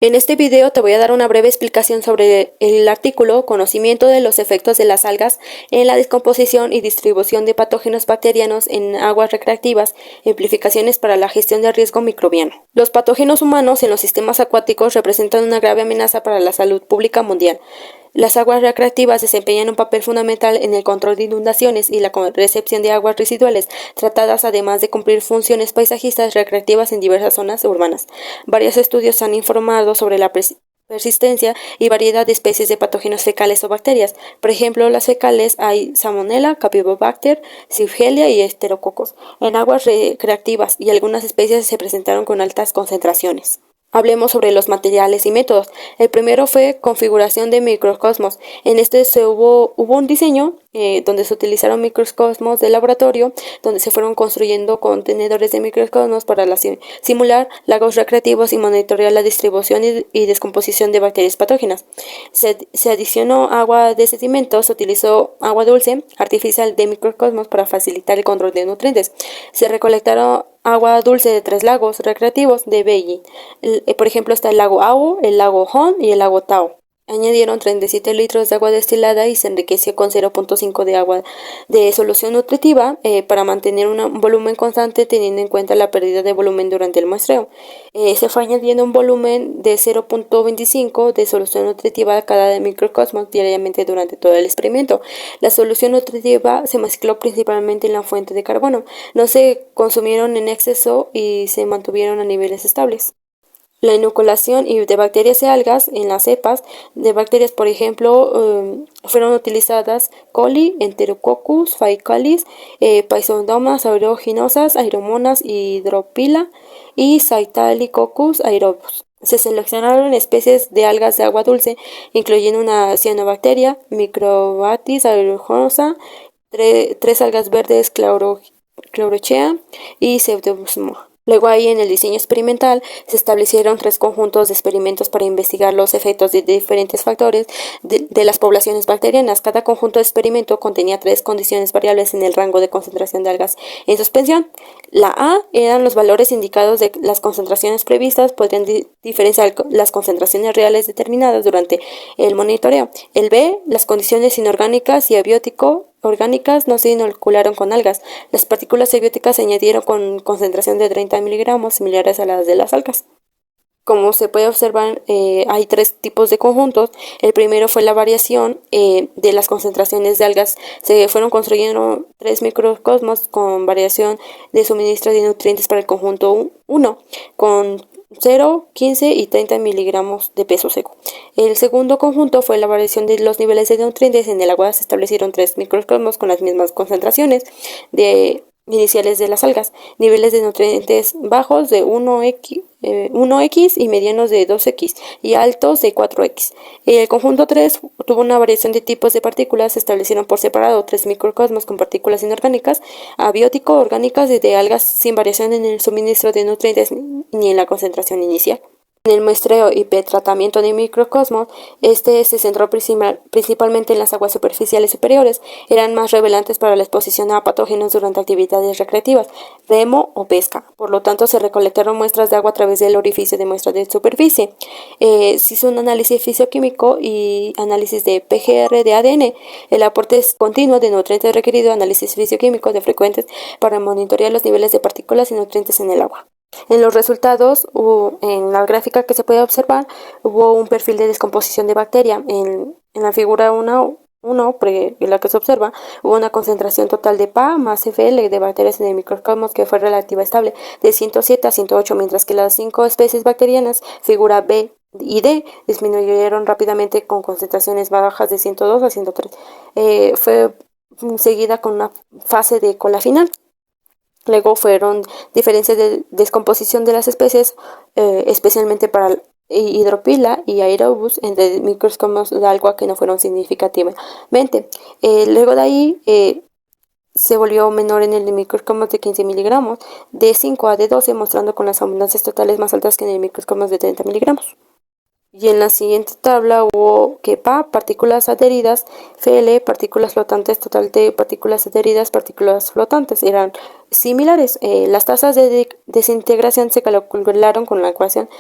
En este video te voy a dar una breve explicación sobre el artículo Conocimiento de los efectos de las algas en la descomposición y distribución de patógenos bacterianos en aguas recreativas, implicaciones para la gestión del riesgo microbiano. Los patógenos humanos en los sistemas acuáticos representan una grave amenaza para la salud pública mundial. Las aguas recreativas desempeñan un papel fundamental en el control de inundaciones y la recepción de aguas residuales tratadas, además de cumplir funciones paisajistas recreativas en diversas zonas urbanas. Varios estudios han informado sobre la persistencia y variedad de especies de patógenos fecales o bacterias. Por ejemplo, las fecales hay Salmonella, Campylobacter, Shigella y Enterococcus en aguas recreativas, y algunas especies se presentaron con altas concentraciones. Hablemos sobre los materiales y métodos. El primero fue configuración de microcosmos. En este hubo un diseño donde se utilizaron microcosmos de laboratorio, donde se fueron construyendo contenedores de microcosmos para simular lagos recreativos y monitorear la distribución y descomposición de bacterias patógenas. Se adicionó agua de sedimentos, se utilizó agua dulce artificial de microcosmos para facilitar el control de nutrientes. Se recolectaron agua dulce de 3 lagos recreativos de Beijing. Por ejemplo, está el lago Ao, el lago Hon y el lago Tao. Añadieron 37 litros de agua destilada y se enriqueció con 0.5 de agua de solución nutritiva para mantener un volumen constante, teniendo en cuenta la pérdida de volumen durante el muestreo. Se fue añadiendo un volumen de 0.25 de solución nutritiva a cada microcosmos diariamente durante todo el experimento. La solución nutritiva se mezcló principalmente en la fuente de carbono. No se consumieron en exceso y se mantuvieron a niveles estables. La inoculación de bacterias y algas en las cepas de bacterias, por ejemplo, fueron utilizadas coli, Enterococcus faecalis, Pseudomonas aeruginosas, Aeromonas hydropila y Staphylococcus aureus. Se seleccionaron especies de algas de agua dulce, incluyendo una cianobacteria, Microbatis aeruginosa, 3 algas verdes, Chlorochea y Pseudomonas. Luego ahí en el diseño experimental se establecieron 3 conjuntos de experimentos para investigar los efectos de diferentes factores de las poblaciones bacterianas. Cada conjunto de experimento contenía 3 condiciones variables en el rango de concentración de algas en suspensión. La A eran los valores indicados de las concentraciones previstas, podrían diferenciar las concentraciones reales determinadas durante el monitoreo. El B, las condiciones inorgánicas y abiótico orgánicas no se inocularon con algas. Las partículas abióticas se añadieron con concentración de 30 miligramos, similares a las de las algas. Como se puede observar, hay 3 tipos de conjuntos. El primero fue la variación de las concentraciones de algas. Se fueron construyendo 3 microcosmos con variación de suministro de nutrientes para el conjunto 1, con 0, 15 y 30 miligramos de peso seco. El segundo conjunto fue la variación de los niveles de nutrientes. En el agua se establecieron 3 microcosmos con las mismas concentraciones iniciales de las algas, niveles de nutrientes bajos de 1x y medianos de 2x y altos de 4x. El conjunto 3 tuvo una variación de tipos de partículas. Se establecieron por separado 3 microcosmos con partículas inorgánicas, abiótico, orgánicas y de algas, sin variación en el suministro de nutrientes ni en la concentración inicial. En el muestreo y tratamiento de microcosmos, se centró principalmente en las aguas superficiales superiores. Eran más revelantes para la exposición a patógenos durante actividades recreativas, remo o pesca. Por lo tanto, se recolectaron muestras de agua a través del orificio de muestra de superficie. Se hizo un análisis fisioquímico y análisis de PGR de ADN. El aporte continuo de nutrientes requerido, análisis fisioquímico de frecuentes para monitorear los niveles de partículas y nutrientes en el agua. En los resultados, en la gráfica que se puede observar, hubo un perfil de descomposición de bacteria. En la figura 1, en la que se observa, hubo una concentración total de Pa más FL de bacterias en el microcosmos que fue relativa estable, de 107 a 108, mientras que las 5 especies bacterianas, figura B y D, disminuyeron rápidamente con concentraciones bajas de 102 a 103. Fue seguida con una fase de cola final. Luego fueron diferencias de descomposición de las especies, especialmente para Hydropila y Aerobus, entre microcosmos de agua que no fueron significativamente. Luego de ahí se volvió menor en el de microcosmos de 15 miligramos, de 5 a de 12, mostrando con las abundancias totales más altas que en el microcosmos de 30 miligramos. Y en la siguiente tabla hubo que Pa, partículas adheridas, Fl, partículas flotantes, total de partículas adheridas, partículas flotantes, eran similares. Las tasas de desintegración se calcularon con la ecuación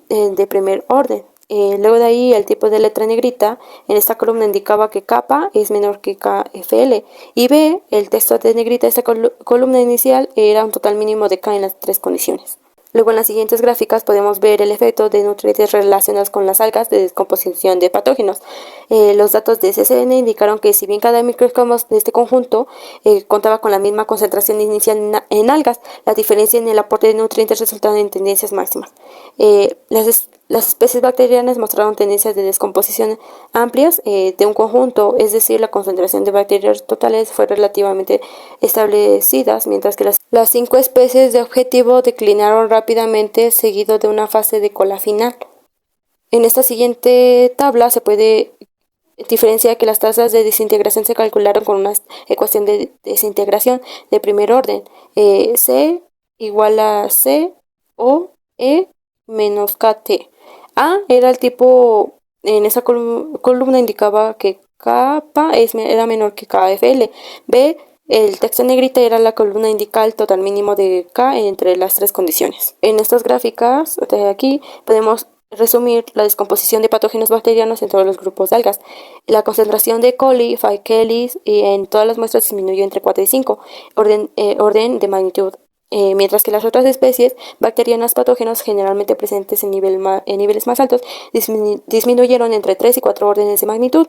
de primer orden. Luego de ahí el tipo de letra negrita en esta columna indicaba que kappa es menor que KFL y B, el texto de negrita de esta columna inicial era un total mínimo de K en las tres condiciones. Luego en las siguientes gráficas podemos ver el efecto de nutrientes relacionados con las algas de descomposición de patógenos. Los datos de CCN indicaron que si bien cada microcosmos de este conjunto contaba con la misma concentración inicial en algas, la diferencia en el aporte de nutrientes resultaron en tendencias máximas. Las especies bacterianas mostraron tendencias de descomposición amplias de un conjunto, es decir, la concentración de bacterias totales fue relativamente establecida, mientras que las 5 especies de objetivo declinaron rápidamente seguido de una fase de cola final. En esta siguiente tabla se puede diferenciar que las tasas de desintegración se calcularon con una ecuación de desintegración de primer orden. C igual a C o E menos KT. A era el tipo, en esa columna indicaba que kappa era menor que KFL. B, el texto en negrita era la columna indica el total mínimo de K entre las tres condiciones. En estas gráficas de aquí podemos resumir la descomposición de patógenos bacterianos en todos los grupos de algas. La concentración de coli, Faecalis y en todas las muestras disminuyó entre 4 y 5, orden de magnitud. Mientras que las otras especies bacterianas patógenas generalmente presentes en niveles más altos disminuyeron entre 3 y 4 órdenes de magnitud,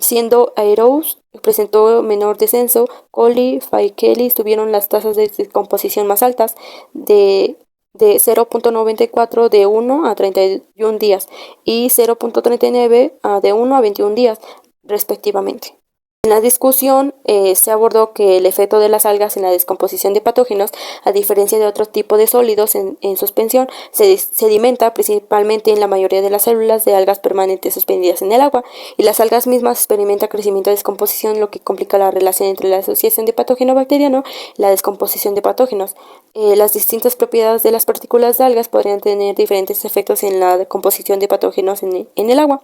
siendo Aerous presentó menor descenso, Coli, Faecalis tuvieron las tasas de descomposición más altas de 0.94 de 1 a 31 días y 0.39 de 1 a 21 días respectivamente. En la discusión se abordó que el efecto de las algas en la descomposición de patógenos, a diferencia de otros tipos de sólidos en suspensión, se sedimenta principalmente en la mayoría de las células de algas permanentes suspendidas en el agua, y las algas mismas experimentan crecimiento y descomposición, lo que complica la relación entre la asociación de patógeno bacteriano y la descomposición de patógenos. Las distintas propiedades de las partículas de algas podrían tener diferentes efectos en la composición de patógenos en el agua.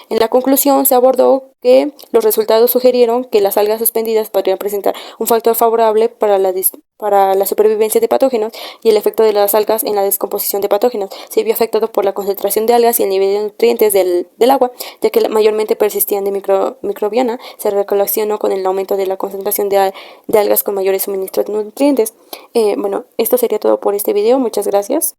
En la conclusión se abordó que los resultados sugirieron que las algas suspendidas podrían presentar un factor favorable para la supervivencia de patógenos, y el efecto de las algas en la descomposición de patógenos se vio afectado por la concentración de algas y el nivel de nutrientes del agua, ya que mayormente persistían de microbiana, se relacionó con el aumento de la concentración de algas con mayores suministros de nutrientes. Bueno, esto sería todo por este video. Muchas gracias.